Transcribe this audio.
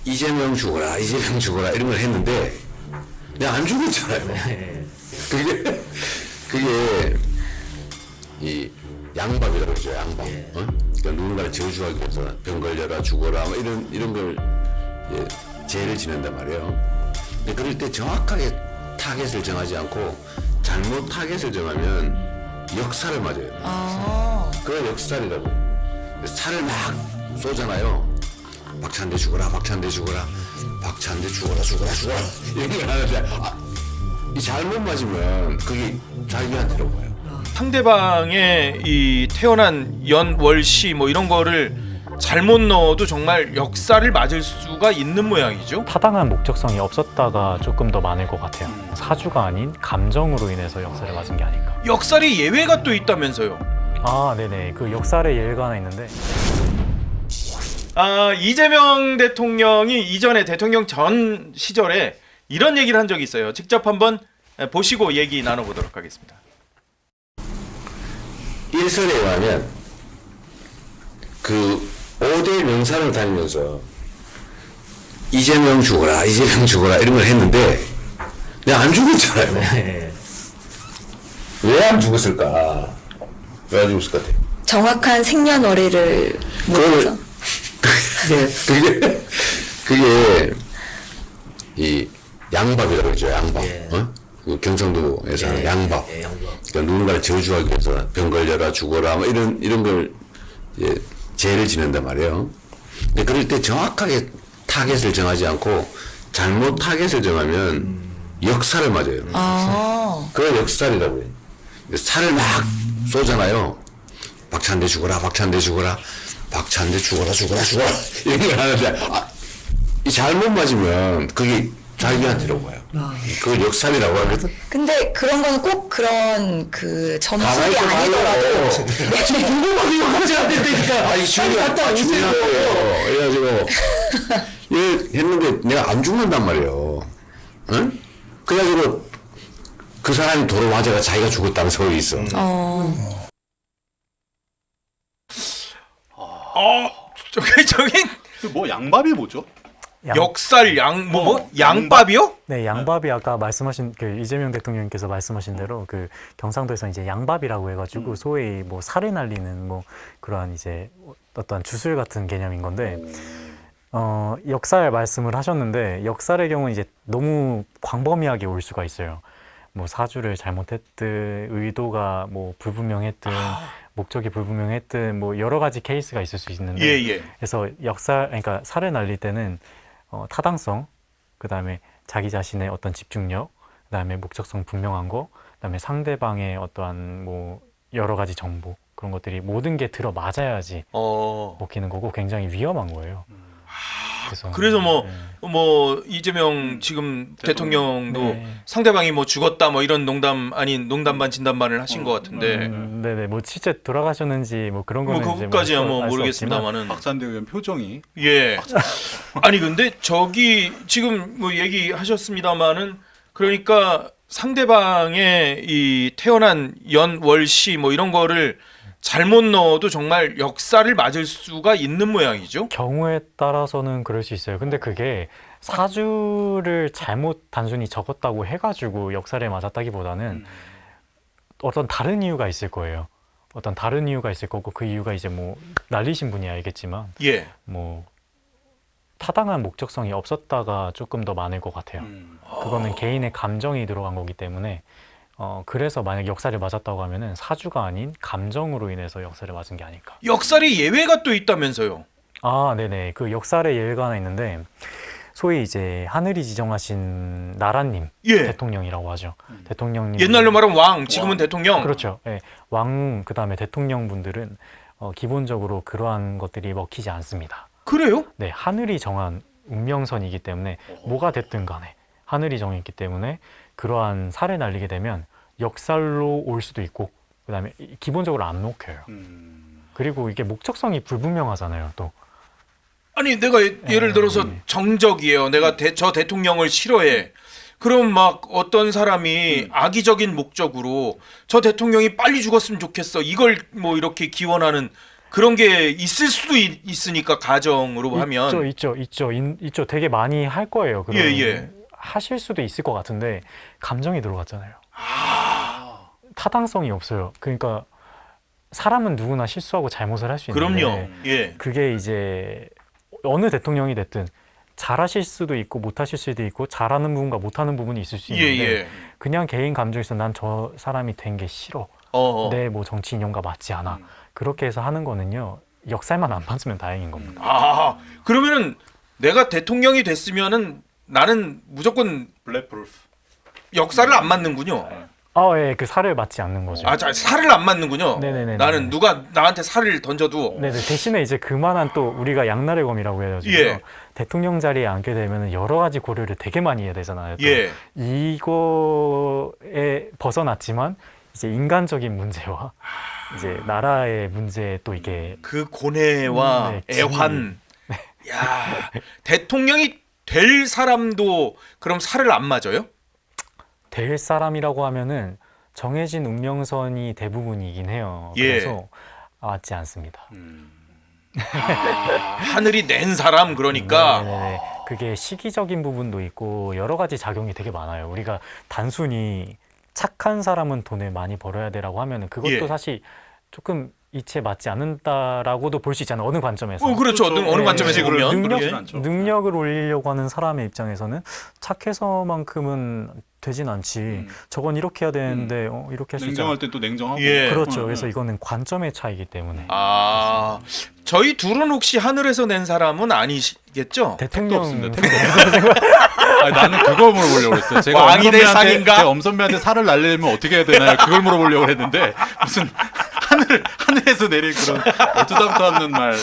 이재명 죽어라, 이재명 죽어라 이런 걸 했는데 내가 안 죽었잖아요. 그게 이 양밥이라고 그러죠, 양밥. 어? 그러니까 누군가를 저주하기 위해서 병 걸려라, 죽어라, 뭐 이런 걸 죄를 지낸단 말이에요. 근데 그럴 때 정확하게 타겟을 정하지 않고 잘못 타겟을 정하면 역살을 맞아요. 그걸 역살이라고. 살을 막 쏘잖아요. 박찬대 죽어라, 박찬대 죽어라, 박찬대 죽어라, 죽어라, 죽어라 이런 걸 하는데 이 잘못 맞으면 그게 자기한테로 보여요. 상대방의 이 태어난 연, 월, 시 뭐 이런 거를 잘못 넣어도 정말 역사를 맞을 수가 있는 모양이죠. 타당한 목적성이 없었다가 조금 더 많을 것 같아요. 사주가 아닌 감정으로 인해서 역사를 맞은 게 아닐까. 역살이 예외가 또 있다면서요. 아, 네네. 그 역살의 예외가 하나 있는데 이재명 대통령이 이전에 대통령 전 시절에 이런 얘기를 한 적이 있어요. 직접 한번 보시고 얘기 나눠보도록 하겠습니다. 일설에 의하면 그 5대 명산을 다니면서 이재명 죽어라, 이재명 죽어라 이런 걸 했는데 내가 안 죽었잖아요. 왜 안 죽었을까? 왜 안 죽었을 것 같아요? 정확한 생년월일을 모르죠. 그게 이 양밥이라고 그러죠, 양밥. 어? 그 경상도에서 하는 양밥. 그러니까 누군가를 저주하기 위해서 병 걸려라, 죽어라, 뭐 이런 걸 죄를 지낸단 말이에요. 근데 그럴 때 정확하게 타겟을 정하지 않고 잘못 타겟을 정하면 역살을 맞아요. 그걸 역살이라고 해요. 살을 막 쏘잖아요. 박찬대 죽어라, 박찬대 죽어라, 박찬대 죽어라, 죽어라, 죽어라 이런 걸 하는데 이 잘못 맞으면 그게 자기한테로 보여요. 그걸 역살이라고 하거든. 근데 그런 거는 꼭 그런 그 점술이 아니더라도 궁금하게 욕하지 않는다니까. 아니 갔다 오세요. 그래가지고 얘 했는데 내가 안 죽는단 말이에요. 응? 그래가지고 그 사람이 도로 맞아가 자기가 죽었다는 소리 있어. 저기 뭐 양밥이 뭐죠? 역살 양밥이요? 네, 양밥이 아까 말씀하신 그 이재명 대통령께서 말씀하신 대로 그 경상도에서 이제 양밥이라고 해가지고 소위 뭐 살을 날리는 뭐 그러한 이제 어떤 주술 같은 개념인 건데 역살 말씀을 하셨는데 역살의 경우는 이제 너무 광범위하게 올 수가 있어요. 뭐 사주를 잘못했든 의도가 뭐 불분명했든 목적이 불분명했든 뭐 여러 가지 케이스가 있을 수 있는데 그래서 그러니까 살을 날릴 때는 타당성, 그다음에 자기 자신의 어떤 집중력, 그다음에 목적성 분명한 거, 그다음에 상대방의 어떠한 뭐 여러 가지 정보 그런 것들이 모든 게 들어 맞아야지 먹히는 거고 굉장히 위험한 거예요. 그래서 뭐 이재명 지금 대통령도 네. 상대방이 뭐 죽었다 뭐 이런 농담 아닌 농담 반 진담 반을 하신 것 같은데 네네 뭐 실제 돌아가셨는지 뭐 그런 거는 뭐 그것까지야 뭐 모르겠습니다만은 박찬대 의원 표정이 아니 근데 저기 지금 뭐 얘기하셨습니다만은 그러니까 상대방의 이 태어난 연, 월, 시 뭐 이런 거를 잘못 넣어도 정말 역사를 맞을 수가 있는 모양이죠. 경우에 따라서는 그럴 수 있어요. 근데 그게 사주를 잘못 단순히 적었다고 해가지고 역살에 맞았다기보다는 어떤 다른 이유가 있을 거예요. 어떤 다른 이유가 있을 거고 그 이유가 이제 뭐 날리신 분이 알겠지만 뭐 타당한 목적성이 없었다가 조금 더 많을 것 같아요. 그거는 개인의 감정이 들어간 거기 때문에 그래서 만약 역살을 맞았다고 하면은 사주가 아닌 감정으로 인해서 역살을 맞은 게 아닐까. 역살이 예외가 또 있다면서요? 아, 네네. 그 역살의 예외가 하나 있는데 소위 이제 하늘이 지정하신 나라님 대통령이라고 하죠. 대통령님 옛날로 말하면 왕, 지금은 대통령. 그렇죠. 네. 왕 그다음에 대통령분들은 기본적으로 그러한 것들이 먹히지 않습니다. 그래요? 네, 하늘이 정한 운명선이기 때문에 뭐가 됐든 간에 하늘이 정했기 때문에 그러한 살을 날리게 되면 역살로 올 수도 있고 그다음에 기본적으로 안 먹혀요. 그리고 이게 목적성이 불분명하잖아요. 또 아니 내가 예를 들어서 정적이에요. 내가 저 대통령을 싫어해. 그럼 막 어떤 사람이 악의적인 목적으로 저 대통령이 빨리 죽었으면 좋겠어. 이걸 뭐 이렇게 기원하는 그런 게 있을 수도 있으니까 가정으로 하면 있죠. 되게 많이 할 거예요. 그럼 예. 하실 수도 있을 것 같은데 감정이 들어갔잖아요. 타당성이 없어요. 그러니까 사람은 누구나 실수하고 잘못을 할 수 있는데 그럼요. 예. 그게 이제 어느 대통령이 됐든 잘하실 수도 있고 못하실 수도 있고 잘하는 부분과 못하는 부분이 있을 수 있는데 예. 그냥 개인 감정에서 난 저 사람이 된 게 싫어. 내 뭐 정치 인연과 맞지 않아. 그렇게 해서 하는 거는요. 역살만 안 맞으면 다행인 겁니다. 아, 그러면은 내가 대통령이 됐으면은 나는 무조건 블랙프루프. 역사를 안 맞는군요. 예, 그 살을 맞지 않는 거죠. 살을 안 맞는군요. 네네네. 나는 누가 나한테 살을 던져도 네네. 대신에 이제 그만한 또 우리가 양날의 검이라고 해가지고 예. 대통령 자리에 앉게 되면 여러 가지 고려를 되게 많이 해야 되잖아요. 또. 예. 이거에 벗어났지만 이제 인간적인 문제와 이제 나라의 문제 또 이게 그 고뇌와 네, 애환. 야, 대통령이 될 사람도 그럼 살을 안 맞아요? 될 사람이라고 하면은 정해진 운명선이 대부분이긴 해요. 예. 그래서 맞지 않습니다. 하늘이 낸 사람 그러니까 네네네. 그게 시기적인 부분도 있고 여러 가지 작용이 되게 많아요. 우리가 단순히 착한 사람은 돈을 많이 벌어야 되라고 하면은 그것도 예. 사실 조금 이치에 맞지 않는다라고도 볼 수 있잖아요. 어느 관점에서. 그렇죠. 어느 관점에서 네, 보면 능력- 그렇게. 않죠. 능력을 올리려고 하는 사람의 입장에서는 착해서만큼은 되진 않지. 저건 이렇게 해야 되는데 이렇게 할 수 있잖아. 냉정할 때 또 냉정하고. 예. 그렇죠. 그래서 이거는 관점의 차이기 때문에 아, 저희 둘은 혹시 하늘에서 낸 사람은 아니시겠죠? 대통령 없습니다. 아니, 나는 그거 물어보려고 했어요. 제가 왕이 될 상인가? 제가 엄선배한테 살을 날리려면 어떻게 해야 되나요? 그걸 물어보려고 했는데 무슨 하늘에서 내린 그런 어쩌다부터 하는 말.